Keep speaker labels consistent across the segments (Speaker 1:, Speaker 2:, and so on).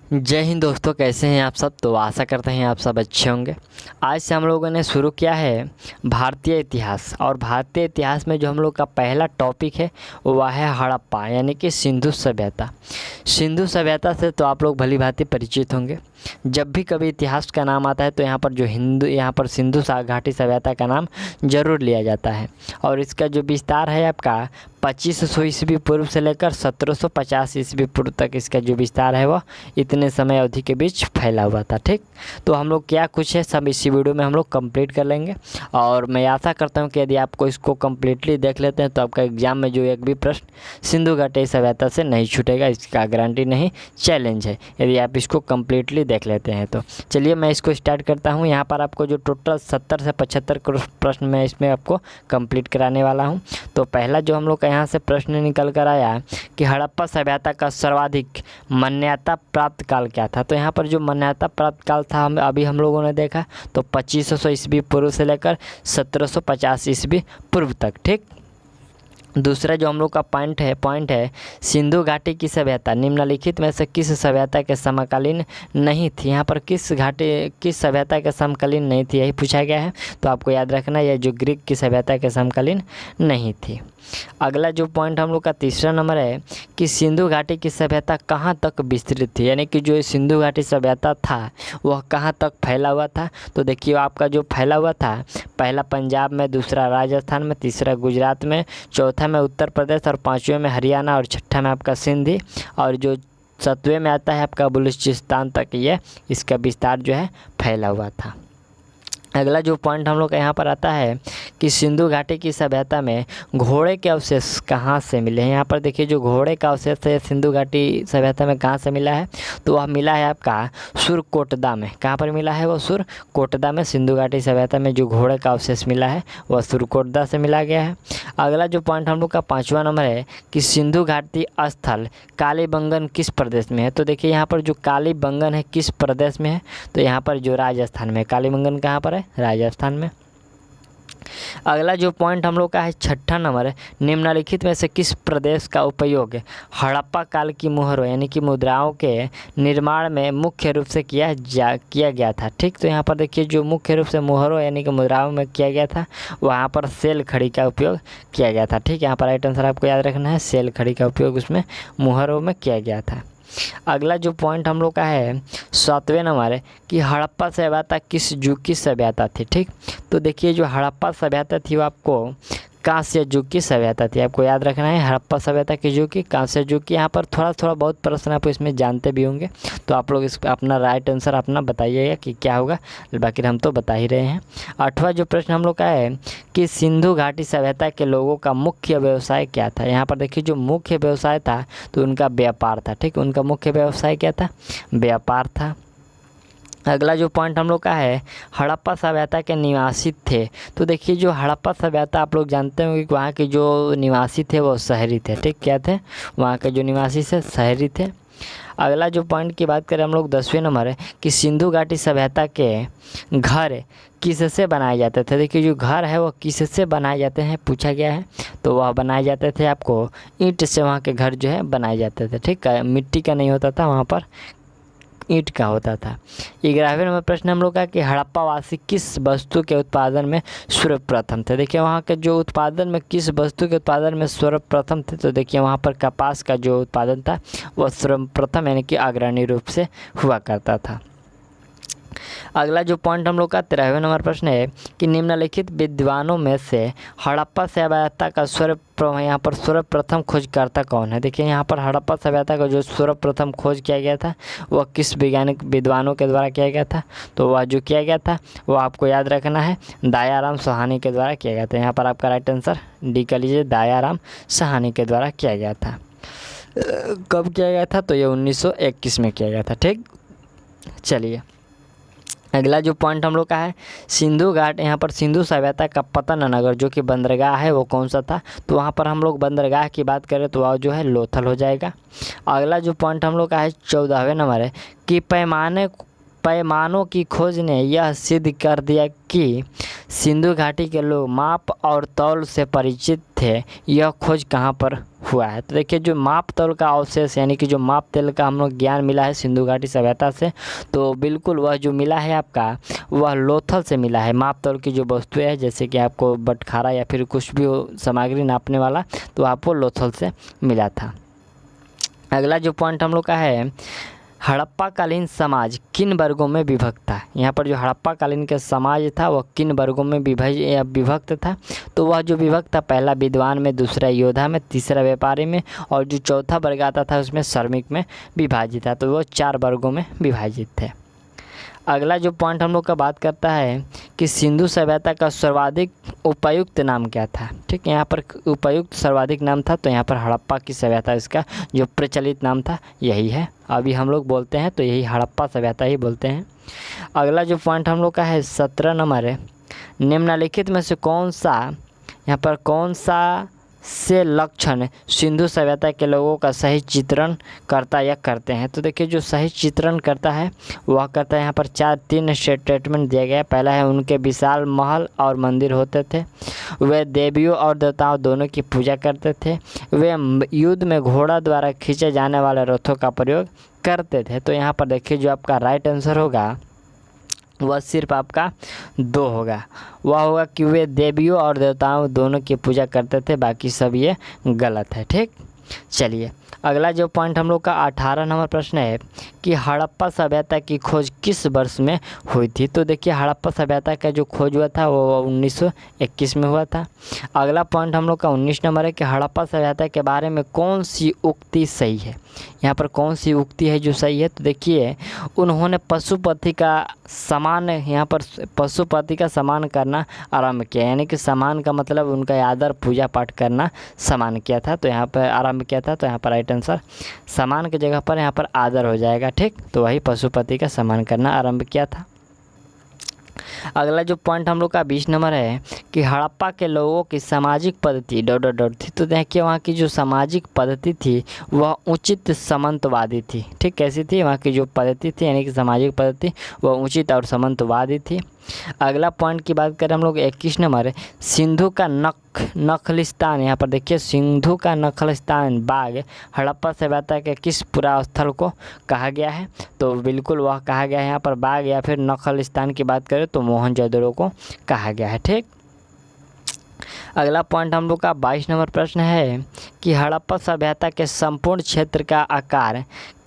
Speaker 1: जय हिंद दोस्तों, कैसे हैं आप सब। तो आशा करते हैं आप सब अच्छे होंगे। आज से हम लोगों ने शुरू किया है भारतीय इतिहास, और भारतीय इतिहास में जो हम लोग का पहला टॉपिक है वह है हड़प्पा यानी कि सिंधु सभ्यता। सिंधु सभ्यता से तो आप लोग भली भांति परिचित होंगे। जब भी कभी इतिहास का नाम आता है तो यहाँ पर सिंधु घाटी सभ्यता का नाम जरूर लिया जाता है। और इसका जो विस्तार है आपका 2500 ईस्वी पूर्व से लेकर 1750 ईस्वी पूर्व तक इसका जो विस्तार है वह इतने समय अवधि के बीच फैला हुआ था। ठीक, तो हम लोग क्या कुछ है सब इसी वीडियो में हम लोग कंप्लीट कर लेंगे। और मैं आशा करता हूँ कि यदि आपको इसको कंप्लीटली देख लेते हैं तो आपका एग्जाम में जो एक भी प्रश्न सिंधु घाटी सभ्यता से नहीं छूटेगा, इसका गारंटी नहीं, चैलेंज है यदि आप इसको कंप्लीटली देख लेते हैं तो। चलिए मैं इसको स्टार्ट करता हूँ। यहाँ पर आपको जो टोटल 70 से 75 प्रश्न मैं इसमें आपको कंप्लीट कराने वाला हूँ। तो पहला जो हम लोग का यहाँ से प्रश्न निकल कर आया कि हड़प्पा सभ्यता का सर्वाधिक मान्यता प्राप्त काल क्या था। तो यहाँ पर जो मान्यता प्राप्त काल था हम लोगों ने देखा तो 2500 ईस्वी पूर्व से लेकर 1750 ईस्वी पूर्व तक। ठीक, दूसरा जो हम लोग का पॉइंट है सिंधु घाटी की सभ्यता निम्नलिखित में से किस सभ्यता के समकालीन नहीं थी। यहाँ पर किस सभ्यता के समकालीन नहीं थी यही पूछा गया है। तो आपको याद रखना यह जो ग्रीक की सभ्यता के समकालीन नहीं थी। अगला जो पॉइंट हम लोग का तीसरा नंबर है कि सिंधु घाटी की सभ्यता कहाँ तक विस्तृत थी, यानी कि जो सिंधु घाटी सभ्यता था वह कहाँ तक फैला हुआ था। तो देखिए आपका जो फैला हुआ था, पहला पंजाब में, दूसरा राजस्थान में, तीसरा गुजरात में, चौथा में उत्तर प्रदेश, और पाँचवें में हरियाणा, और छठा में आपका सिंधी, और जो सातवें में आता है आपका बलूचिस्तान तक ये इसका विस्तार जो है फैला हुआ था। अगला जो पॉइंट हम लोग का यहाँ पर आता है कि सिंधु घाटी की सभ्यता में घोड़े के अवशेष कहाँ से मिले हैं। यहाँ पर देखिए जो घोड़े का अवशेष है सिंधु घाटी सभ्यता में कहाँ से मिला है, तो वह मिला है आपका सुरकोटदा में। कहाँ पर मिला है वो, सुरकोटदा में। सिंधु घाटी सभ्यता में जो घोड़े का अवशेष मिला है वह सुरकोटदा से मिला गया है। अगला जो पॉइंट हम लोग का पाँचवा नंबर है कि सिंधु घाटी स्थल कालीबंगन किस प्रदेश में है। तो देखिए यहाँ पर जो कालीबंगन है किस प्रदेश में है, तो यहाँ पर जो राजस्थान में। कालीबंगन कहाँ पर है, राजस्थान में। अगला जो पॉइंट हम लोग का है छठा नंबर है, निम्नलिखित में से किस प्रदेश का उपयोग हड़प्पा काल की मुहरों यानी कि मुद्राओं के निर्माण में मुख्य रूप से किया गया था। ठीक, तो यहाँ पर देखिए जो मुख्य रूप से मुहरों यानी कि मुद्राओं में किया गया था वहाँ पर सेल खड़ी का उपयोग किया गया था। ठीक, यहाँ पर राइट आंसर आपको याद रखना है, सेल खड़ी का उपयोग उसमें मुहरों में किया गया था। अगला जो पॉइंट हम लोग का है सातवें नंबर है कि हड़प्पा सभ्यता किस युग की सभ्यता थी। ठीक, तो देखिए जो हड़प्पा सभ्यता थी वो आपको कांस्य युग की सभ्यता थी। आपको याद रखना है हड़प्पा सभ्यता की युग की, कांस्य युग की। यहाँ पर थोड़ा बहुत प्रश्न आप इसमें जानते भी होंगे, तो आप लोग इस अपना राइट आंसर अपना बताइएगा कि क्या होगा, बाकी हम तो बता ही रहे हैं। आठवां जो प्रश्न हम लोग का है कि सिंधु घाटी सभ्यता के लोगों का मुख्य व्यवसाय क्या था। यहाँ पर देखिए जो मुख्य व्यवसाय था तो उनका व्यापार था। ठीक, उनका मुख्य व्यवसाय क्या था, व्यापार था। अगला जो पॉइंट हम लोग का है हड़प्पा सभ्यता के निवासी थे। तो देखिए जो हड़प्पा सभ्यता आप लोग जानते होंगे कि वहाँ के जो निवासी थे वो शहरी थे। ठीक, क्या थे, वहाँ के जो निवासी थे शहरी थे। अगला जो पॉइंट की बात करें हम लोग 10वें नंबर है कि सिंधु घाटी सभ्यता के घर किससे बनाए जाते थे। देखिए जो घर है वो किससे बनाए जाते हैं पूछा गया है, तो वह बनाए जाते थे आपको ईंट से। वहाँ के घर जो है बनाए जाते थे। ठीक, मिट्टी का नहीं होता था, वहाँ पर ईंट का होता था। 11वें नंबर प्रश्न हम लोग का कि हड़प्पा वासी किस वस्तु के उत्पादन में सर्वप्रथम थे। देखिए वहाँ के जो उत्पादन में किस वस्तु के उत्पादन में सर्वप्रथम थे, तो देखिए वहाँ पर कपास का जो उत्पादन था वह सर्वप्रथम यानी कि अग्रणी रूप से हुआ करता था। अगला जो पॉइंट हम लोग का 13वें नंबर प्रश्न है कि निम्नलिखित विद्वानों में से हड़प्पा सभ्यता का यहाँ पर सर्वप्रथम खोजकर्ता कौन है। देखिए यहाँ पर हड़प्पा सभ्यता का जो सर्वप्रथम खोज किया गया था वह किस वैज्ञानिक विद्वानों के द्वारा किया गया था, तो वह जो किया गया था वो आपको याद रखना है दयाराम साहनी के द्वारा किया गया था। यहाँ पर आपका राइट आंसर डी कर लीजिए, दयाराम साहनी के द्वारा किया गया था। कब किया गया था, तो ये 1921 में किया गया था। ठीक, चलिए अगला जो पॉइंट हम लोग का है सिंधु घाट, यहाँ पर सिंधु सभ्यता का पतन नगर जो कि बंदरगाह है वो कौन सा था, तो वहाँ पर हम लोग बंदरगाह की बात करें तो वह जो है लोथल हो जाएगा। अगला जो पॉइंट हम लोग का है 14वें नंबर है कि पैमानों की खोज ने यह सिद्ध कर दिया कि सिंधु घाटी के लोग माप और तौल से परिचित थे, यह खोज कहाँ पर हुआ है? तो देखिए जो माप तौल का अवशेष यानी कि जो माप तेल का हम लोग ज्ञान मिला है सिंधु घाटी सभ्यता से, तो बिल्कुल वह जो मिला है आपका वह लोथल से मिला है। माप तौल की जो वस्तुएं हैं जैसे कि आपको बटखारा या फिर कुछ भी हो सामग्री नापने वाला, तो आपको लोथल से मिला था। अगला जो पॉइंट हम लोग का है, हड़प्पा कालीन समाज किन वर्गों में विभक्त था? यहाँ पर जो हड़प्पा कालीन का समाज था वह किन वर्गों में विभक्त था? तो वह जो विभक्त था, पहला विद्वान में, दूसरा योद्धा में, तीसरा व्यापारी में और जो चौथा वर्ग आता था उसमें श्रमिक में विभाजित था। तो वह 4 वर्गों में विभाजित थे। अगला जो पॉइंट हम लोग का बात करता है कि सिंधु सभ्यता का सर्वाधिक उपयुक्त नाम क्या था? ठीक है, यहाँ पर उपयुक्त सर्वाधिक नाम था, तो यहाँ पर हड़प्पा की सभ्यता इसका जो प्रचलित नाम था यही है। अभी हम लोग बोलते हैं तो यही हड़प्पा सभ्यता ही बोलते हैं। अगला जो पॉइंट हम लोग का है 17 नंबर है, निम्नलिखित में से कौन सा, यहाँ पर कौन सा से लक्षण सिंधु सभ्यता के लोगों का सही चित्रण करता या करते हैं? तो देखिए जो सही चित्रण करता है वह करता है, यहाँ पर 3 स्टेटमेंट दिया गया है। पहला है उनके विशाल महल और मंदिर होते थे, वे देवियों और देवताओं दोनों की पूजा करते थे, वे युद्ध में घोड़ा द्वारा खींचे जाने वाले रथों का प्रयोग करते थे। तो यहाँ पर देखिए जो आपका राइट आंसर होगा वह सिर्फ आपका 2 होगा, वह होगा कि वे देवियों और देवताओं दोनों की पूजा करते थे, बाकी सब ये गलत है। ठीक, चलिए अगला जो पॉइंट हम लोग का 18 नंबर प्रश्न है कि हड़प्पा सभ्यता की खोज किस वर्ष में हुई थी? तो देखिए हड़प्पा सभ्यता का जो खोज हुआ था वो 1921 में हुआ था। अगला पॉइंट हम लोग का 19 नंबर है कि हड़प्पा सभ्यता के बारे में कौन सी उक्ति सही है? यहाँ पर कौन सी उक्ति है जो सही है? तो देखिए उन्होंने पशुपति का समान, यहाँ पर पशुपति का सम्मान करना आरंभ किया, यानी कि सम्मान का मतलब उनका आदर पूजा पाठ करना सम्मान किया था, तो यहाँ पर आरंभ किया था। तो यहाँ पर राइट आंसर सम्मान की जगह पर यहाँ पर आदर हो जाएगा। ठीक, तो वही पशुपति का सम्मान करना आरंभ किया था। अगला जो पॉइंट हम लोग का 20 नंबर है कि हड़प्पा के लोगों की सामाजिक पद्धति ... थी। तो देखिए वहाँ की जो सामाजिक पद्धति थी वह उचित सामंतवादी थी। ठीक, कैसी थी वहाँ की जो पद्धति थी यानी कि सामाजिक पद्धति वह उचित और सामंतवादी थी। अगला पॉइंट की बात करें हम लोग 21 नंबर है, सिंधु का नखलिस्तान, यहाँ पर देखिए सिंधु का नखलिस्तान बाग हड़प्पा सभ्यता के किस पुरास्थल को कहा गया है? तो बिल्कुल वह कहा गया है यहाँ पर बाग या फिर नखलिस्तान की बात करें तो मोहनजोदड़ो को कहा गया है। ठीक, अगला पॉइंट हम लोग का 22 नंबर प्रश्न है कि हड़प्पा सभ्यता के संपूर्ण क्षेत्र का आकार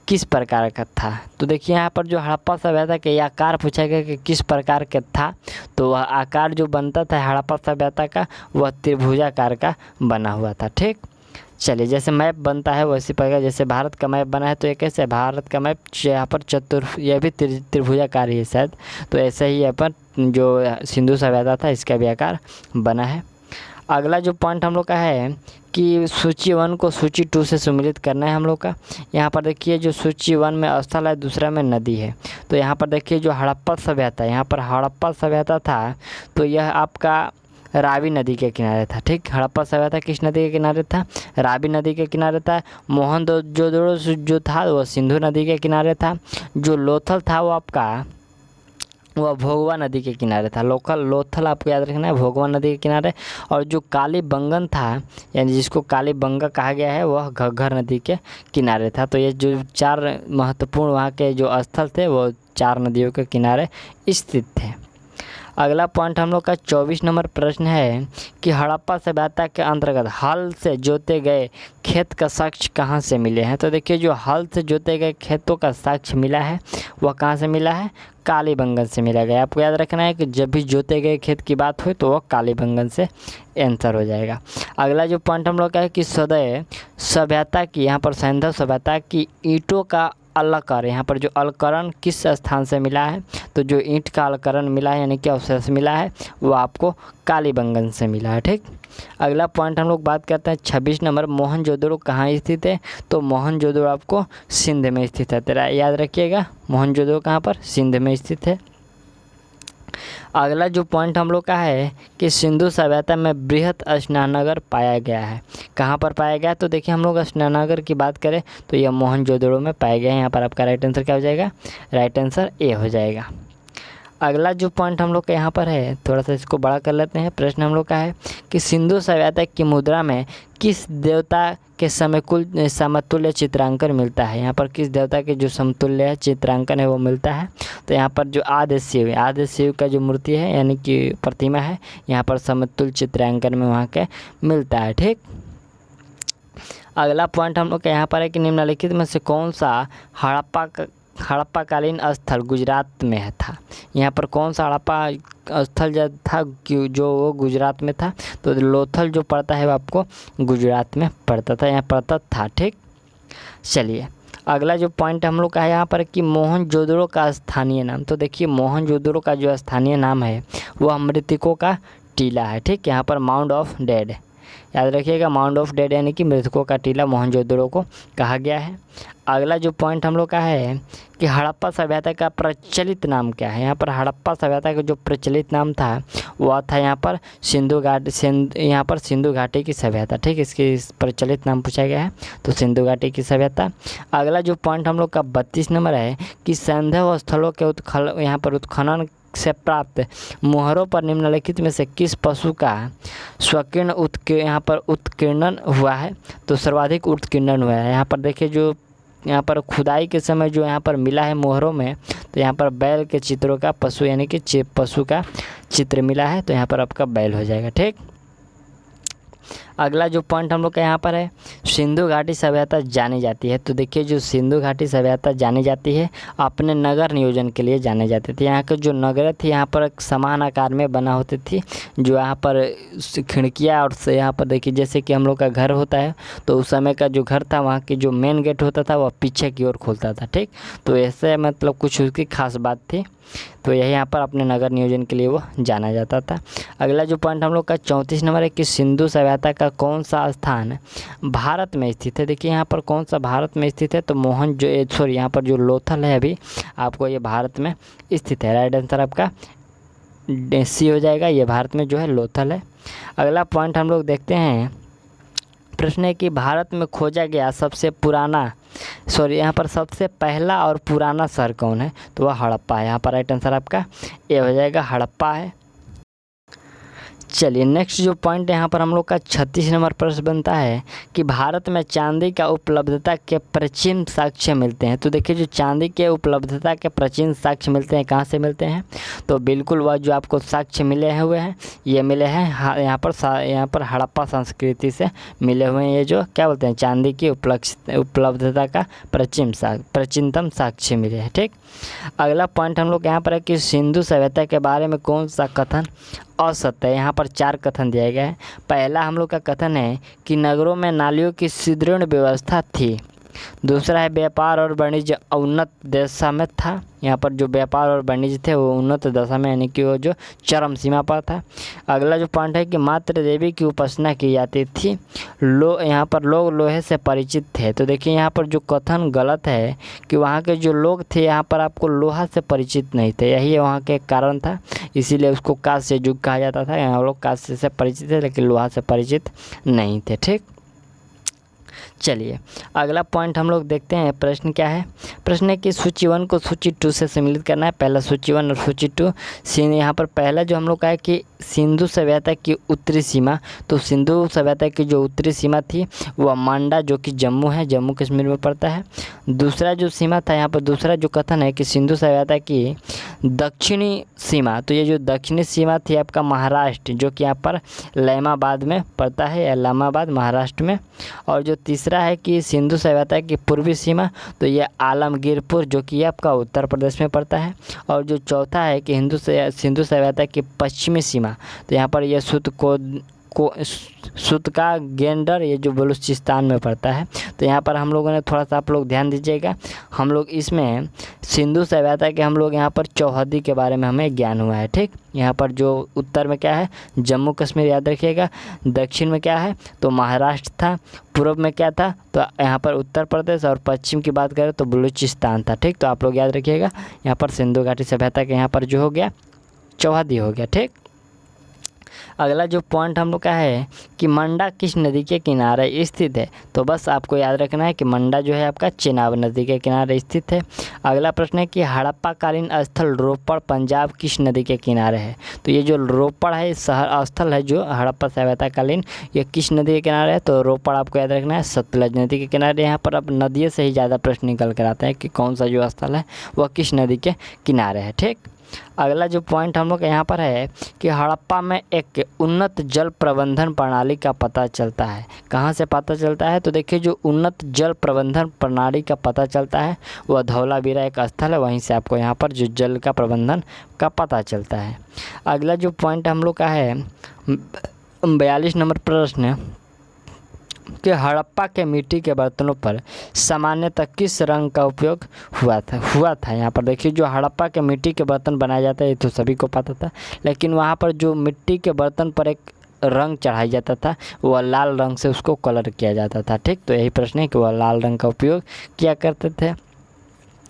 Speaker 1: किस प्रकार का था? तो देखिए यहाँ पर जो हड़प्पा सभ्यता के आकार पूछा गया कि किस प्रकार का था, तो वह आकार जो बनता था हड़प्पा सभ्यता का वह त्रिभुजाकार का बना हुआ था। ठीक, चलिए जैसे मैप बनता है वैसे प्रकार, जैसे भारत का मैप बना है तो ये कैसे, भारत का मैप यहाँ पर यह भी त्रिभुजाकार ही है शायद, तो ऐसे ही यहाँ पर जो सिंधु सभ्यता था इसका भी आकार बना है। अगला जो पॉइंट हम लोग का है कि सूची 1 को सूची 2 से सम्मिलित करना है हम लोग का। यहाँ पर देखिए जो सूची 1 में स्थल है, दूसरा में नदी है, तो यहाँ पर देखिए जो हड़प्पा सभ्यता, यहाँ पर हड़प्पा सभ्यता था तो यह आपका रावी नदी के किनारे था। ठीक, हड़प्पा सभ्यता किस नदी के किनारे था? रावी नदी के किनारे था। मोहनजोदड़ो जो था वो सिंधु नदी के किनारे था। जो लोथल था वो आपका वह भोगवा नदी के किनारे था। लोथल आपको याद रखना है, भोगवा नदी के किनारे। और जो कालीबंगन था यानी जिसको कालीबंगा कहा गया है वह घग्गर नदी के किनारे था। तो ये जो 4 महत्वपूर्ण वहाँ के जो स्थल थे वो 4 नदियों के किनारे स्थित थे। अगला पॉइंट हम लोग का 24 नंबर प्रश्न है कि हड़प्पा सभ्यता के अंतर्गत हल से जोते गए खेत का साक्ष्य कहाँ से मिले हैं? तो देखिए जो हल से जोते गए खेतों का साक्ष्य मिला है वह कहाँ से मिला है? कालीबंगन से मिला गया। आपको याद रखना है कि जब भी जोते गए खेत की बात हो तो वह कालीबंगन से आंसर हो जाएगा। अगला जो पॉइंट हम लोग का है कि सदैव सभ्यता की, यहाँ पर सिंधु सभ्यता की ईंटों का अलकरण, यहाँ पर जो अलकरण किस स्थान से मिला है? तो जो ईंट का अलकरण मिला है यानी कि अवशेष मिला है वो आपको कालीबंगन से मिला है। ठीक, अगला पॉइंट हम लोग बात करते हैं 26 नंबर, मोहनजोदड़ो कहाँ स्थित है? तो मोहनजोदड़ो आपको सिंध में स्थित है। तेरा याद रखिएगा मोहनजोदड़ो कहाँ पर? सिंध में स्थित है। अगला जो पॉइंट हम लोग का है कि सिंधु सभ्यता में बृहत स्नानघर पाया गया है। कहाँ पर पाया गया? तो देखिए हम लोग स्नानघर की बात करें तो यह मोहनजोदड़ो में पाया गया है। यहाँ पर आपका राइट आंसर क्या हो जाएगा? राइट आंसर ए हो जाएगा। अगला जो पॉइंट हम लोग का यहाँ पर है, थोड़ा सा इसको बड़ा कर लेते हैं। प्रश्न हम लोग का है कि सिंधु सभ्यता की मुद्रा में किस देवता के समतुल्य चित्रांकन मिलता है। यहाँ पर किस देवता के जो समतुल्य चित्रांकन है वो मिलता है। तो यहाँ पर जो आदि शिव का जो मूर्ति है यानी कि प्रतिमा है, यहाँ पर समतुल्य चित्रांकन में वहाँ के मिलता है। ठीक, अगला पॉइंट हम लोग का यहाँ पर है कि निम्नलिखित में से कौन सा हड़प्पाकालीन स्थल गुजरात में था। यहाँ पर कौन सा हड़प्पा स्थल जो था जो वो गुजरात में था। तो लोथल जो पड़ता है वो आपको गुजरात में पड़ता था, यहाँ पड़ता था। ठीक, चलिए अगला जो पॉइंट हम लोग का है यहाँ पर कि मोहनजोदड़ो का स्थानीय नाम। तो देखिए मोहनजोदड़ो का जो स्थानीय नाम है वो मृतकों का टीला है। ठीक, यहाँ पर माउंड ऑफ डेड, याद रखिएगा माउंड ऑफ डेड यानी कि मृतकों का टीला मोहनजोदड़ो को कहा गया है। अगला जो पॉइंट हम लोग का है कि हड़प्पा सभ्यता का प्रचलित नाम क्या है। यहाँ पर हड़प्पा सभ्यता का जो प्रचलित नाम था वह था यहाँ पर सिंधु घाटी की सभ्यता। ठीक, इसकी प्रचलित नाम पूछा गया है तो सिंधु घाटी की सभ्यता। अगला जो पॉइंट हम लोग का 32 नंबर है कि संदेह स्थलों के यहाँ पर उत्खनन से प्राप्त मोहरों पर निम्नलिखित में से किस पशु का स्वकीर्ण यहाँ पर उत्कीर्णन हुआ है। तो सर्वाधिक उत्कीर्णन हुआ है। यहाँ पर देखिए जो यहाँ पर खुदाई के समय जो यहाँ पर मिला है मोहरों में, तो यहाँ पर बैल के चित्रों का पशु यानी कि पशु का चित्र मिला है, तो यहाँ पर आपका बैल हो जाएगा। ठीक, अगला जो पॉइंट हम लोग का यहाँ पर है सिंधु घाटी सभ्यता जानी जाती है। तो देखिए जो सिंधु घाटी सभ्यता जानी जाती है अपने नगर नियोजन के लिए जाने जाते थे। यहाँ के जो नगर थे यहाँ पर समान आकार में बना होती थी, जो यहाँ पर खिड़कियाँ और यहाँ पर देखिए जैसे कि हम लोग का घर होता है तो उस समय का जो घर था वहाँ की जो मेन गेट होता था वह पीछे की ओर खुलता था। ठीक, तो ऐसे मतलब कुछ उसकी खास बात थी, तो यही यहाँ पर अपने नगर नियोजन के लिए वो जाना जाता था। अगला जो पॉइंट हम लोग का 34 नंबर है कि सिंधु सभ्यता का कौन सा स्थान भारत में स्थित है। देखिए यहाँ पर कौन सा भारत में स्थित है, तो यहाँ पर जो लोथल है अभी आपको ये भारत में स्थित है। राइट आंसर आपका सी हो जाएगा, ये भारत में जो है लोथल है। अगला पॉइंट हम लोग देखते हैं, प्रश्न है कि भारत में खोजा गया यहाँ पर सबसे पहला और पुराना शहर कौन है। तो वह हड़प्पा है। यहाँ पर राइट आंसर आपका ए हो जाएगा, हड़प्पा है। चलिए नेक्स्ट जो पॉइंट यहाँ पर हम लोग का 36 नंबर प्रश्न बनता है कि भारत में चांदी का उपलब्धता के प्राचीन साक्ष्य मिलते हैं। तो देखिए जो चांदी के उपलब्धता के प्राचीन साक्ष्य मिलते हैं कहाँ से मिलते हैं, तो बिल्कुल वह जो आपको साक्ष्य मिले हुए हैं ये मिले हैं यहाँ पर हड़प्पा संस्कृति से मिले हुए हैं। ये जो क्या बोलते हैं चांदी की उपलब्धता का प्राचीनतम साक्ष्य मिले हैं। ठीक, अगला पॉइंट हम लोग यहाँ पर है कि सिंधु सभ्यता के बारे में कौन सा कथन असत्य है। यहाँ पर 4 कथन दिया गया है। पहला हम लोग का कथन है कि नगरों में नालियों की सुदृढ़ व्यवस्था थी। दूसरा है व्यापार और वाणिज्य उन्नत दशा में था। यहाँ पर जो व्यापार और वाणिज्य थे वो उन्नत दशा में यानी कि वो जो चरम सीमा पर था। अगला जो पॉइंट है कि मात्र देवी की उपासना की जाती थी। यहाँ पर लोग लोहे से परिचित थे। तो देखिए यहाँ पर जो कथन गलत है कि वहाँ के जो लोग थे यहाँ पर आपको लोहा से परिचित नहीं थे, यही वहाँ के कारण था, इसीलिए उसको कांस्य युग कहा जाता था। यहाँ लोग कांस्य से परिचित थे लेकिन लोहा से परिचित नहीं थे। ठीक, चलिए अगला पॉइंट हम लोग देखते हैं। प्रश्न क्या है, प्रश्न है कि सूची 1 को सूची 2 से सम्मिलित करना है। पहला सूची 1 और सूची 2। यहाँ पर पहला जो हम लोग का है कि सिंधु सभ्यता की उत्तरी सीमा, तो सिंधु सभ्यता की जो उत्तरी सीमा थी वह मांडा जो कि जम्मू है, जम्मू कश्मीर में पड़ता है। दूसरा जो सीमा था यहाँ पर दूसरा जो कथन है कि सिंधु सभ्यता की दक्षिणी सीमा, तो ये जो दक्षिणी सीमा थी आपका महाराष्ट्र जो कि यहाँ पर लैमाबाद में पड़ता है, इलाहाबाद महाराष्ट्र में। और जो तीसरा है कि सिंधु सभ्यता की पूर्वी सीमा, तो ये आलमगीरपुर जो कि आपका उत्तर प्रदेश में पड़ता है। और जो चौथा है कि सिंधु सभ्यता की पश्चिमी सीमा, तो यहाँ पर यह सुत का गेंडर ये जो बलूचिस्तान में पड़ता है। तो यहाँ पर हम लोगों ने थोड़ा सा आप लोग ध्यान दीजिएगा, हम लोग इसमें सिंधु सभ्यता के हम लोग यहाँ पर चौहदी के बारे में हमें ज्ञान हुआ है। ठीक, यहाँ पर जो उत्तर में क्या है जम्मू कश्मीर याद रखिएगा, दक्षिण में क्या है तो महाराष्ट्र था, पूर्व में क्या था तो यहाँ पर उत्तर प्रदेश, और पश्चिम की बात करें तो बलूचिस्तान था। ठीक, तो आप लोग याद रखिएगा यहाँ पर सिंधु घाटी सभ्यता के यहाँ पर जो हो गया चौहदी हो गया। ठीक, अगला जो पॉइंट हम लोग का है कि मंडा किस नदी के किनारे स्थित है। तो बस आपको याद रखना है कि मंडा जो है आपका चेनाब नदी के किनारे स्थित है। अगला प्रश्न है कि हड़प्पा कालीन स्थल रोपड़ पंजाब किस नदी के किनारे है। तो ये जो रोपड़ है शहर स्थल है जो हड़प्पा सभ्यता कालीन, ये किस नदी के किनारे है। तो रोपड़ आपको याद रखना है सतलज नदी के किनारे। यहाँ पर अब नदियों से ही ज़्यादा प्रश्न निकल कर आते हैं कि कौन सा जो स्थल है वह किस नदी के किनारे है। ठीक, अगला जो पॉइंट हम लोग यहाँ पर है कि हड़प्पा में एक उन्नत जल प्रबंधन प्रणाली का पता चलता है। कहाँ से पता चलता है। तो देखिए जो उन्नत जल प्रबंधन प्रणाली का पता चलता है वह धौलावीरा एक स्थल है, वहीं से आपको यहाँ पर जो जल का प्रबंधन का पता चलता है। अगला जो पॉइंट हम लोग का है 42 नंबर प्रश्न कि हड़प्पा के मिट्टी के बर्तनों पर सामान्यतः किस रंग का उपयोग हुआ था। यहाँ पर देखिए जो हड़प्पा के मिट्टी के बर्तन बनाए जाते हैं ये तो सभी को पता था, लेकिन वहाँ पर जो मिट्टी के बर्तन पर एक रंग चढ़ाया जाता था वह लाल रंग से उसको कलर किया जाता था। ठीक, तो यही प्रश्न है कि वह लाल रंग का उपयोग किया करते थे।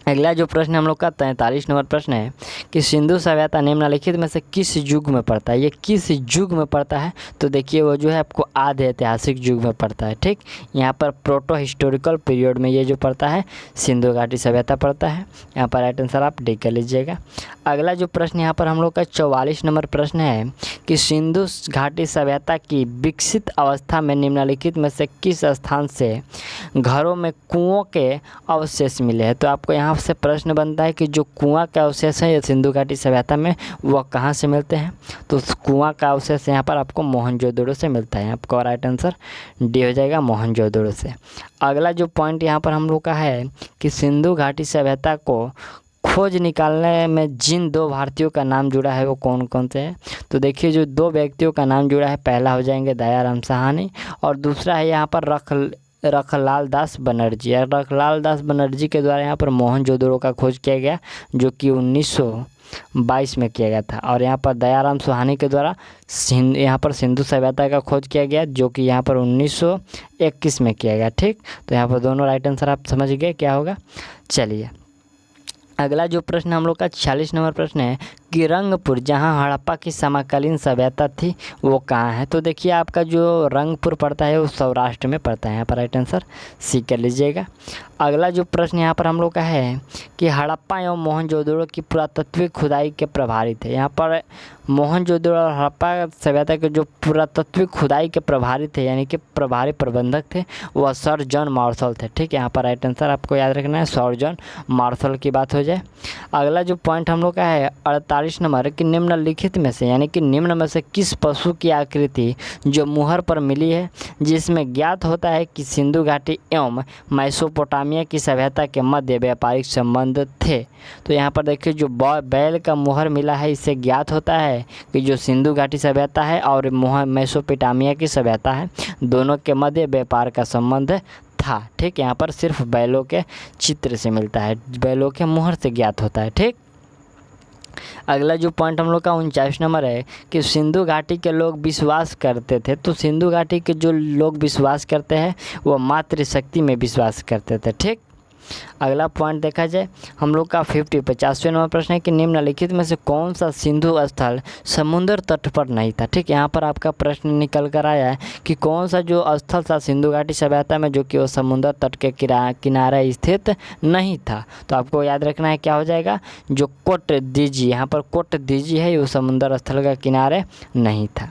Speaker 1: अगला जो प्रश्न हम लोग का 43 नंबर प्रश्न है कि सिंधु सभ्यता निम्नलिखित में से किस युग में पड़ता है। ये किस युग में पड़ता है। तो देखिए वो जो है आपको आधे ऐतिहासिक युग में पड़ता है। ठीक, यहाँ पर प्रोटो हिस्टोरिकल पीरियड में ये जो पड़ता है सिंधु घाटी सभ्यता पड़ता है। यहाँ पर राइट आंसर आप डी कर लीजिएगा। अगला जो प्रश्न यहाँ पर हम लोग का 44 नंबर प्रश्न है कि सिंधु घाटी सभ्यता की विकसित अवस्था में निम्नलिखित में से किस स्थान से घरों में कुओं के अवशेष मिले हैं। तो आपको यहाँ से प्रश्न बनता है कि जो कुआं का अवशेष है सिंधु घाटी सभ्यता में वह कहाँ से मिलते हैं। तो उस कुआं का अवशेष यहाँ पर आपको मोहनजोदड़ो से मिलता है। आपका राइट आंसर डी हो जाएगा, मोहनजोदड़ो से। अगला जो पॉइंट यहाँ पर हम लोग का है कि सिंधु घाटी सभ्यता को खोज निकालने में जिन दो भारतीयों का नाम जुड़ा है वो कौन कौन से हैं। तो देखिए जो दो व्यक्तियों का नाम जुड़ा है पहला हो जाएंगे दयाराम साहनी और दूसरा है यहाँ पर रखलाल दास बनर्जी। रखलाल दास बनर्जी के द्वारा यहाँ पर मोहनजोदड़ो का खोज किया गया जो कि 1922 में किया गया था। और यहाँ पर दयाराम सुहानी के द्वारा यहाँ पर सिंधु सभ्यता का खोज किया गया जो कि यहाँ पर 1921 में किया गया। ठीक, तो यहाँ पर दोनों राइट आंसर आप समझ गए क्या होगा। चलिए अगला जो प्रश्न हम लोग का 46 नंबर प्रश्न है कि रंगपुर जहां हड़प्पा की समकालीन सभ्यता थी वो कहाँ है। तो देखिए आपका जो रंगपुर पड़ता है वो सौराष्ट्र में पड़ता है। यहाँ पर राइट आंसर सी कर लीजिएगा। अगला जो प्रश्न यहाँ पर हम लोग का है कि हड़प्पा एवं मोहनजोदड़ो की पुरातत्विक खुदाई के प्रभारी थे। यहाँ पर मोहनजोदड़ो और हड़प्पा सभ्यता के जो पुरातत्विक खुदाई के प्रभारी थे यानी कि प्रभारी प्रबंधक थे वह सर जॉन मार्शल थे। ठीक, यहाँ पर राइट आंसर आपको याद रखना है सर जॉन मार्शल की बात हो जाए। अगला जो पॉइंट हम लोग का है 48 नंबर कि निम्नलिखित में से यानी कि निम्न में से किस पशु की आकृति जो मुहर पर मिली है जिसमें ज्ञात होता है कि सिंधु घाटी एवं मेसोपोटामिया की सभ्यता के मध्य व्यापारिक संबंध थे। तो यहाँ पर देखिए जो बैल का मुहर मिला है इससे ज्ञात होता है कि जो सिंधु घाटी सभ्यता है और मेसोपोटामिया की सभ्यता है दोनों के मध्य व्यापार का संबंध था। ठीक, यहाँ पर सिर्फ बैलों के चित्र से मिलता है, बैलों के मुहर से ज्ञात होता है। ठीक, अगला जो पॉइंट हम लोग का 49 नंबर है कि सिंधु घाटी के लोग विश्वास करते थे। तो सिंधु घाटी के जो लोग विश्वास करते हैं वो मातृशक्ति में विश्वास करते थे। ठीक, अगला पॉइंट देखा जाए हम लोग का 50 नंबर प्रश्न है कि निम्नलिखित में से कौन सा सिंधु स्थल समुद्र तट पर नहीं था। ठीक, यहाँ पर आपका प्रश्न निकल कर आया है कि कौन सा जो स्थल था सिंधु घाटी सभ्यता में जो कि वो समुद्र तट के किनारे स्थित नहीं था। तो आपको याद रखना है क्या हो जाएगा जो कोट दीजी, यहाँ पर कोट दीजी है वो समुद्र स्थल के किनारे नहीं था।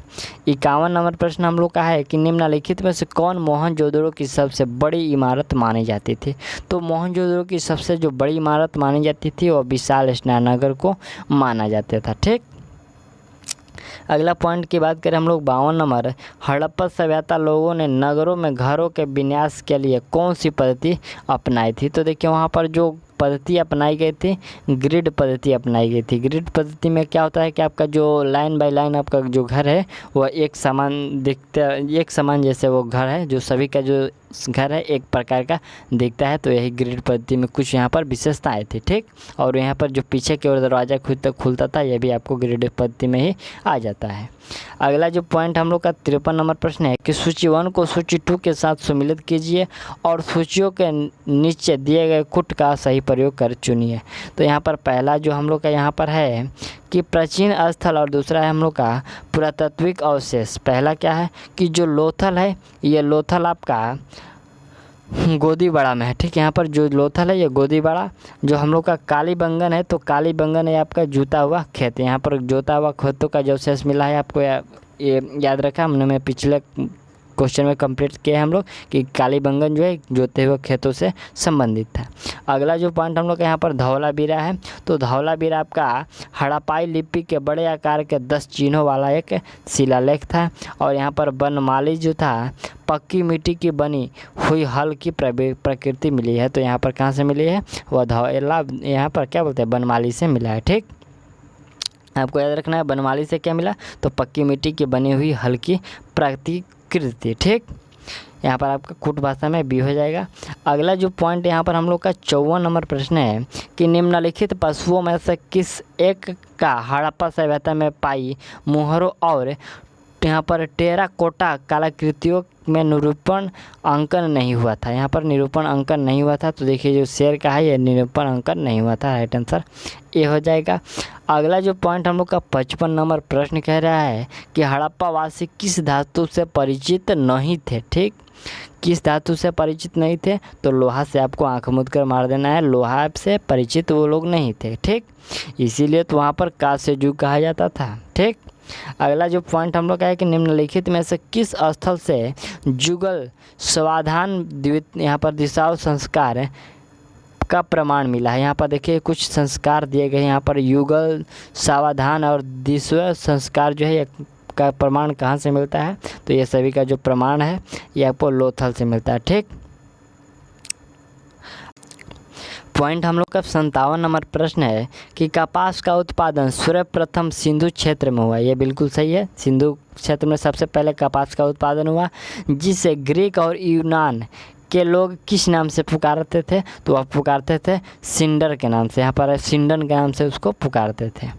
Speaker 1: 51 नंबर प्रश्न हम लोग का है कि निम्नलिखित में से कौन मोहनजोदड़ो की सबसे बड़ी इमारत मानी जाती थी। तो मोहनजोदड़ो की सबसे जो बड़ी इमारत मानी जाती थी वो विशाल स्नानघर को माना जाता था। ठीक, अगला पॉइंट की बात करें हम लोग 52 नंबर हड़प्पा सभ्यता लोगों ने नगरों में घरों के विन्यास के लिए कौन सी पद्धति अपनाई थी। तो देखिए वहाँ पर जो पद्धति अपनाई गई थी ग्रिड पद्धति अपनाई गई थी। ग्रिड पद्धति में क्या होता है कि आपका जो लाइन बाय लाइन आपका जो घर है वह एक समान दिखता, एक समान जैसे वो घर है जो सभी का जो घर है एक प्रकार का दिखता है। तो यही ग्रिड पद्धति में कुछ यहाँ पर विशेषताएं थी। ठीक, और यहाँ पर जो पीछे की ओर दरवाज़ा खुलता था यह भी आपको ग्रिड पद्धति में ही आ जाता है। अगला जो पॉइंट हम लोग का 53 नंबर प्रश्न है कि सूची 1 को सूची 2 के साथ सम्मिलित कीजिए और सूचियों के नीचे दिए गए कुट का सही प्रयोग कर चुनिए। तो यहाँ पर पहला जो हम लोग का यहाँ पर है कि प्राचीन स्थल और दूसरा है हम लोग का पुरातात्विक अवशेष। पहला क्या है कि जो लोथल है, ये लोथल आपका गोदीबाड़ा में है। ठीक है, यहाँ पर जो लोथल है ये गोदीबाड़ा। जो हम लोग का कालीबंगन है, तो कालीबंगन है आपका जोता हुआ खेत। यहाँ पर जोता हुआ खेतों का जो अवशेष मिला है आपको ये याद रखा हमने, मैं पिछले क्वेश्चन में कंप्लीट किया है हम लोग कि कालीबंगन जो है जोते हुए खेतों से संबंधित है। अगला जो पॉइंट हम लोग का यहाँ पर धौलावीरा है, तो धौलावीरा आपका हड़प्पाई लिपि के बड़े आकार के 10 चिन्हों वाला एक शिलालेख था। और यहाँ पर बनमाली जो था पक्की मिट्टी की बनी हुई हल्की प्रकृति मिली है। तो यहाँ पर कहाँ से मिली है, वह धौला यहाँ पर क्या बोलते हैं बनमाली से मिला है। ठीक, आपको याद रखना है बनमाली से क्या मिला, तो पक्की मिट्टी की बनी हुई हल्की प्रतिकृति। ठीक, यहाँ पर आपका कुट भाषा में भी हो जाएगा। अगला जो पॉइंट यहाँ पर हम लोग का 54 नंबर प्रश्न है कि निम्नलिखित पशुओं में से किस एक का हड़प्पा सभ्यता में पाई मुहरों और यहाँ पर टेराकोटा कलाकृतियों में निरूपण अंकन नहीं हुआ था। यहाँ पर निरूपण अंकन नहीं हुआ था, तो देखिए जो शेर का है ये निरूपण अंकन नहीं हुआ था, राइट आंसर ये हो जाएगा। अगला जो पॉइंट हम लोग का 55 नंबर प्रश्न कह रहा है कि हड़प्पा वासी किस धातु से परिचित नहीं थे। ठीक, किस धातु से परिचित नहीं थे, तो लोहा से आपको आंख मूंद कर मार देना है, लोहा से परिचित वो लोग नहीं थे। ठीक, इसीलिए तो वहाँ पर कांस्य युग कहा जाता था। ठीक, अगला जो पॉइंट हम लोग का है कि निम्नलिखित में से किस स्थल से जुगल स्वाधान यहाँ पर दिशाओ संस्कार का प्रमाण मिला है। यहाँ पर देखिए कुछ संस्कार दिए गए, यहाँ पर युगल सावधान और दिशा संस्कार जो है का प्रमाण कहाँ से मिलता है, तो ये सभी का जो प्रमाण है ये आपको लोथल से मिलता है। ठीक, पॉइंट हम लोग का 57 नंबर प्रश्न है कि कपास का उत्पादन सर्वप्रथम सिंधु क्षेत्र में हुआ। ये बिल्कुल सही है, सिंधु क्षेत्र में सबसे पहले कपास का उत्पादन हुआ, जिसे ग्रीक और यूनान के लोग किस नाम से पुकारते थे, तो वह पुकारते थे सिंडर के नाम से। यहाँ पर सिंडन के नाम से उसको पुकारते थे।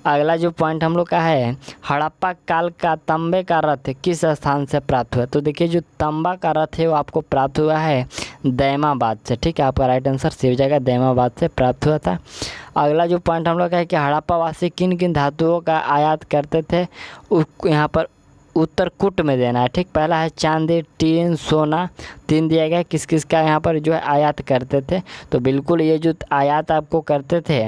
Speaker 1: अगला जो पॉइंट हम लोग का है हड़प्पा काल का तांबे का रथ किस स्थान से प्राप्त हुआ, तो देखिए जो तांबा का रथ है वो आपको प्राप्त हुआ है दैमाबाद से। ठीक है, आपका राइट आंसर सी हो जाएगा, दैमाबाद से प्राप्त हुआ था। अगला जो पॉइंट हम लोग का है कि हड़प्पा वासी किन किन धातुओं का आयात करते थे, यहाँ पर उत्तर कूट में देना है। ठीक, पहला है चांदी, टीन, सोना, 3 दिया गया किस किस का यहाँ पर जो है आयात करते थे, तो बिल्कुल ये जो आयात आपको करते थे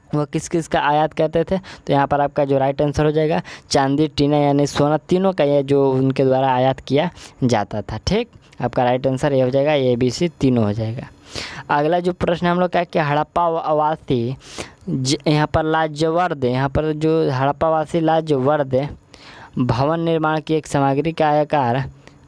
Speaker 1: वो किस किस का आयात करते थे, तो यहाँ पर आपका जो राइट आंसर हो जाएगा चांदी, टीना यानी सोना, तीनों का ये जो उनके द्वारा आयात किया जाता था। ठीक, आपका राइट आंसर ये हो जाएगा, ABC तीनों हो जाएगा। अगला जो प्रश्न हम लोग का कि हड़प्पा वासी यहाँ पर लाजवर्द, यहाँ पर जो हड़प्पा वासी लाजवर्द भवन निर्माण की एक सामग्री का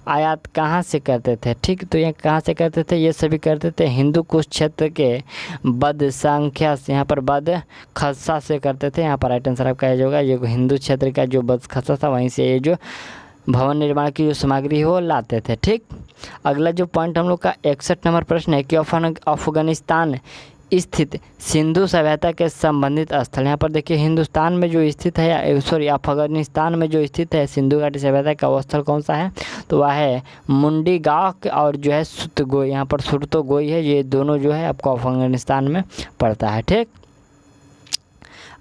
Speaker 1: आयात कहाँ से करते थे। ठीक, तो ये कहाँ से करते थे, ये सभी करते थे हिंदू कुश क्षेत्र के बद संख्या से, यहाँ पर बद खस्सा से करते थे। यहाँ पर राइट आंसर आपका ये होगा, ये हिंदू क्षेत्र का जो बद खस्सा था वहीं से ये जो भवन निर्माण की जो सामग्री है वो लाते थे। ठीक, अगला जो पॉइंट हम लोग का 61 नंबर प्रश्न है कि अफगानिस्तान स्थित सिंधु सभ्यता के संबंधित स्थल। यहाँ पर देखिए हिंदुस्तान में जो स्थित है, सॉरी अफगानिस्तान में जो स्थित है सिंधु घाटी सभ्यता का वो स्थल कौन सा है, तो वह है मुंडी गाँव और जो है सुतगोई, यहाँ पर सुरतोगोई है, ये दोनों जो है आपको अफगानिस्तान में पड़ता है। ठीक,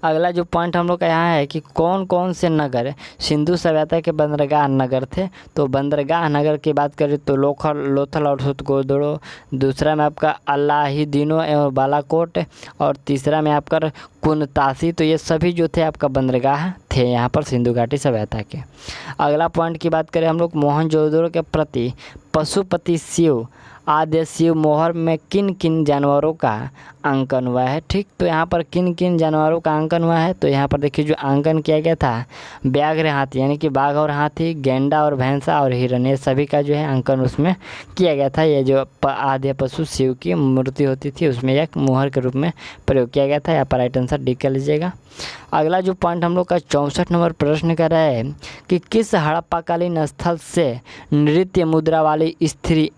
Speaker 1: अगला जो पॉइंट हम लोग का यहाँ है कि कौन कौन से नगर सिंधु सभ्यता के बंदरगाह नगर थे, तो बंदरगाह नगर की बात करें तो लोथल और सुतगोदड़ो, दूसरा में आपका अलाहीदीनो एवं बालाकोट, और तीसरा में आपका कुनतासी। तो ये सभी जो थे आपका बंदरगाह थे यहाँ पर सिंधु घाटी सभ्यता के। अगला पॉइंट की बात करें हम लोग मोहनजोदड़ो के प्रति पशुपति शिव आद्य शिव मोहर में किन किन जानवरों का अंकन हुआ है। ठीक, तो यहाँ पर किन किन जानवरों का अंकन हुआ है, तो यहाँ पर देखिए जो अंकन किया गया था व्याघ्र हाथी यानी कि बाघ और हाथी, गेंडा और भैंसा और हिरण, ये सभी का जो है अंकन उसमें किया गया था। ये जो आद्य पशु शिव की मूर्ति होती थी उसमें एक मोहर के रूप में प्रयोग किया गया था। यहाँ पर राइट आंसर डी कर लीजिएगा। अगला जो पॉइंट हम लोग का 64 नंबर प्रश्न कर रहा है कि किस हड़प्पाकालीन स्थल से नृत्य मुद्रा वाली स्त्री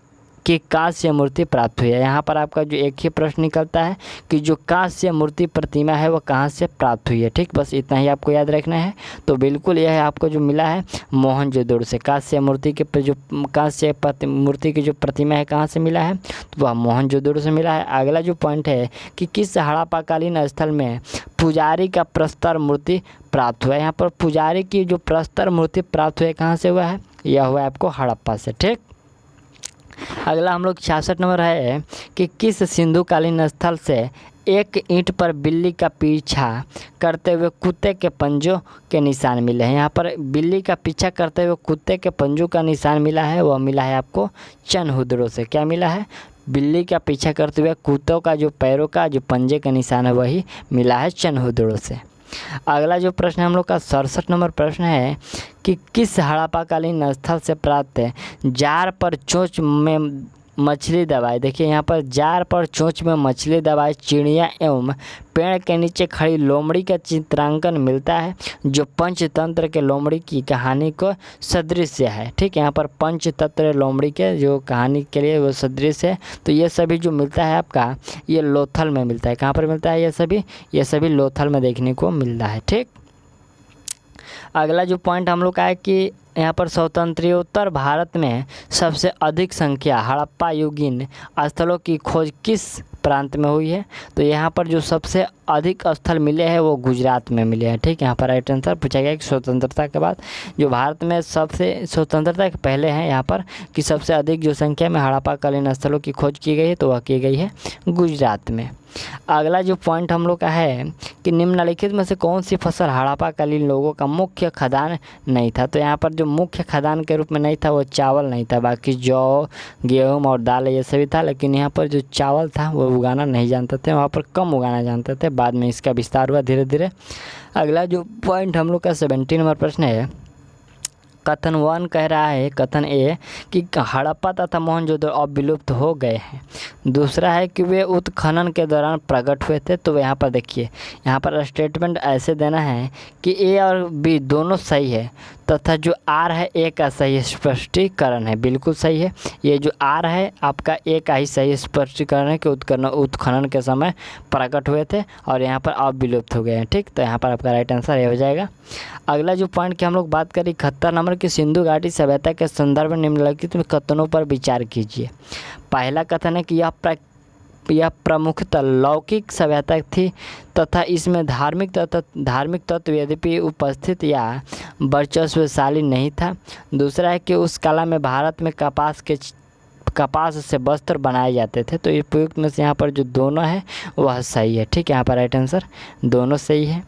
Speaker 1: की कांस्य मूर्ति प्राप्त हुई है। यहाँ पर आपका जो एक ही प्रश्न निकलता है कि जो कांस्य मूर्ति प्रतिमा है वो कहाँ से प्राप्त हुई है। ठीक, बस इतना ही आपको याद रखना है। तो बिल्कुल यह है आपको जो मिला है मोहनजोदड़ो से, कांस्य मूर्ति के जो कांस्य मूर्ति की जो प्रतिमा है कहाँ से मिला है, तो वह मोहनजोदड़ो से मिला है। अगला जो पॉइंट है कि किस हड़प्पाकालीन स्थल में पुजारी का प्रस्तर मूर्ति प्राप्त हुआ है। यहाँ पर पुजारी की जो प्रस्तर मूर्ति प्राप्त हुई है कहाँ से हुआ है, यह हुआ है आपको हड़प्पा से। ठीक, अगला हम लोग 66 नंबर है कि किस सिंधुकालीन स्थल से एक ईंट पर बिल्ली का पीछा करते हुए कुत्ते के पंजों के निशान मिले हैं। यहाँ पर बिल्ली का पीछा करते हुए कुत्ते के पंजों का निशान मिला है, वह मिला है आपको चनहुद्रों से। क्या मिला है, बिल्ली का पीछा करते हुए कुत्तों का जो पैरों का जो पंजे का निशान है वही मिला है चनहुद्रों से। अगला जो प्रश्न हम लोग का 67 नंबर प्रश्न है कि किस हड़प्पाकालीन स्थल से प्राप्त जार पर चोंच में मछली दबाई। देखिए यहाँ पर जार पर चोंच में मछली दबाई चिड़िया एवं पेड़ के नीचे खड़ी लोमड़ी का चित्रांकन मिलता है जो पंचतंत्र के लोमड़ी की कहानी को सदृश है। ठीक, यहाँ पर पंचतंत्र लोमड़ी के जो कहानी के लिए वो सदृश है। तो ये सभी जो मिलता है आपका ये लोथल में मिलता है। कहाँ पर मिलता है ये सभी लोथल में देखने को मिलता है। ठीक, अगला जो पॉइंट हम लोग का है कि यहाँ पर स्वतंत्रोत्तर भारत में सबसे अधिक संख्या हड़प्पा युगीन स्थलों की खोज किस प्रांत में हुई है। तो यहाँ पर जो सबसे अधिक स्थल मिले हैं वो गुजरात में मिले हैं। ठीक, यहाँ पर राइट आंसर पूछा गया कि स्वतंत्रता के बाद जो भारत में सबसे स्वतंत्रता के पहले हैं यहाँ पर कि सबसे अधिक जो संख्या में हड़प्पाकालीन स्थलों की खोज की गई है तो वह की गई है गुजरात में। अगला जो पॉइंट हम लोग का है कि निम्नलिखित में से कौन सी फसल हड़प्पाकालीन लोगों का मुख्य खदान नहीं था। तो यहाँ पर जो मुख्य खदान के रूप में नहीं था वो चावल नहीं था, बाकी जौ गेहूँ और दाल ये सभी था। लेकिन यहाँ पर जो चावल था वो उगाना नहीं जानते थे, वहाँ पर कम उगाना जानते थे, बाद में इसका विस्तार हुआ धीरे धीरे। अगला जो पॉइंट हम लोग का 70 नंबर प्रश्न है कथन 1 कह रहा है, कथन ए कि हड़प्पा तथा मोहनजोदड़ो अब विलुप्त हो गए हैं। दूसरा है कि वे उत्खनन के दौरान प्रकट हुए थे। तो यहाँ पर देखिए यहाँ पर स्टेटमेंट ऐसे देना है कि ए और बी दोनों सही है तथा जो आर है ए का सही स्पष्टीकरण है। बिल्कुल सही है, ये जो आर है आपका ए का ही सही स्पष्टीकरण है कि उत्खनन के समय प्रकट हुए थे और यहाँ पर अब विलुप्त हो गए हैं। ठीक, तो यहाँ पर आपका राइट आंसर ये हो जाएगा। अगला जो पॉइंट की हम लोग बात करें 71 नंबर की सिंधु घाटी सभ्यता के संदर्भ में निम्नलिखित कथनों पर विचार कीजिए। पहला कथन है कि यह प्रमुखतः लौकिक सभ्यता थी तथा इसमें धार्मिक तत्व यद्यपि उपस्थित या वर्चस्वशाली नहीं था। दूसरा है कि उस काल में भारत में कपास से वस्त्र बनाए जाते थे। तो ये उपयुक्त में से यहाँ पर जो दोनों है वह सही है। ठीक है, यहाँ पर राइट आंसर दोनों सही है।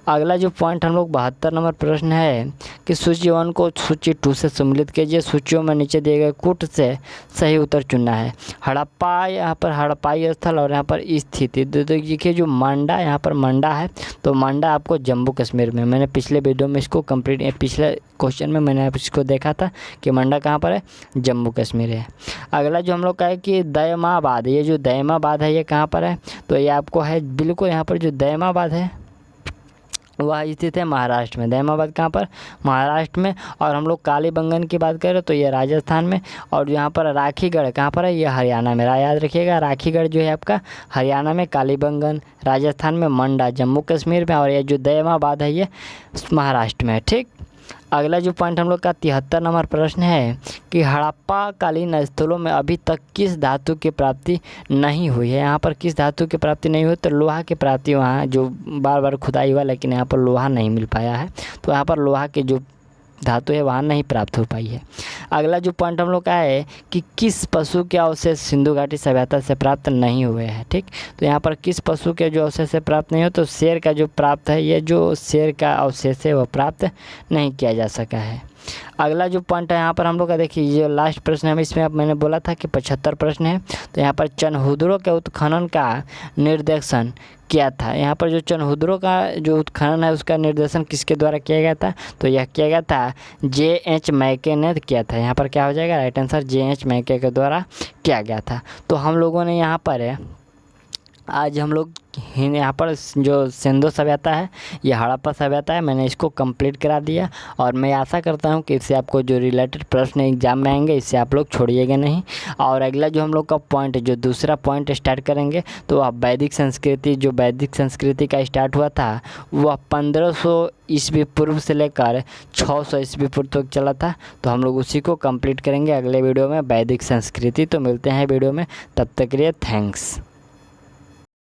Speaker 1: अगला जो पॉइंट हम लोग 72 नंबर प्रश्न है कि सूची 1 को सूची 2 से सम्मिलित कीजिए। सूचियों में नीचे दिए गए कूट से सही उत्तर चुनना है। हड़प्पा, यहाँ पर हड़प्पाई स्थल और यहाँ पर स्थिति। देखिए जो मंडा, यहाँ पर मंडा है तो मंडा आपको जम्मू कश्मीर में, मैंने पिछले वीडियो में इसको पिछले क्वेश्चन में मैंने इसको देखा था कि मंडा कहाँ पर है, जम्मू कश्मीर है। अगला जो हम लोग का है कि दयमाबाद, ये जो दयमाबाद है ये कहाँ पर है। तो ये आपको है बिल्कुल यहाँ पर जो दयमाबाद है वह स्थित है महाराष्ट्र में। दयमाबाद कहाँ पर, महाराष्ट्र में। और हम लोग कालीबंगन की बात करें तो ये राजस्थान में। और यहाँ पर राखीगढ़ कहाँ पर है, ये हरियाणा में। याद रखिएगा राखीगढ़ जो है आपका हरियाणा में, कालीबंगन राजस्थान में, मंडा जम्मू कश्मीर में और ये जो दयमाबाद है ये महाराष्ट्र में है। ठीक, अगला जो पॉइंट हम लोग का 73 नंबर प्रश्न है कि हड़प्पाकालीन स्थलों में अभी तक किस धातु की प्राप्ति नहीं हुई है। यहाँ पर किस धातु की प्राप्ति नहीं हुई, तो लोहा की प्राप्ति वहाँ जो बार बार खुदाई हुआ लेकिन यहाँ पर लोहा नहीं मिल पाया है। तो यहाँ पर लोहा के जो धातु है वहाँ नहीं प्राप्त हो पाई है। अगला जो पॉइंट हम लोग का है कि किस पशु के अवशेष सिंधु घाटी सभ्यता से प्राप्त नहीं हुए हैं। ठीक, तो यहाँ पर किस पशु के जो अवशेष से प्राप्त नहीं हो, तो शेर का जो प्राप्त है, ये जो शेर का अवशेष है वह प्राप्त नहीं किया जा सका है। अगला जो पॉइंट है यहाँ पर हम लोग का देखिए जो लास्ट प्रश्न है, इसमें अब मैंने बोला था कि 75 प्रश्न है। तो यहाँ पर चनहुद्रों के उत्खनन का निर्देशन किया था। यहाँ पर जो चनहुद्रों का जो उत्खनन है उसका निर्देशन किसके द्वारा किया गया था, तो यह किया गया था J.H. मैके ने किया था। यहाँ पर क्या हो जाएगा, राइट आंसर J.H. मैके के द्वारा किया गया था। तो हम लोगों ने यहाँ पर आज हम लोग यहाँ पर जो सिंधु सभ्यता है, ये हड़प्पा सभ्यता है, मैंने इसको कंप्लीट करा दिया। और मैं आशा करता हूँ कि इससे आपको जो रिलेटेड प्रश्न एग्जाम में आएंगे इससे आप लोग छोड़िएगा नहीं। और अगला जो हम लोग का पॉइंट, जो दूसरा पॉइंट स्टार्ट करेंगे तो वह वैदिक संस्कृति, जो वैदिक संस्कृति का स्टार्ट हुआ था वह 1500 ईस्वी पूर्व से लेकर 600 ईस्वी पूर्व तक चला था। तो हम लोग उसी को कंप्लीट करेंगे अगले वीडियो में, वैदिक संस्कृति। तो मिलते हैं वीडियो में, तब तक के लिए थैंक्स।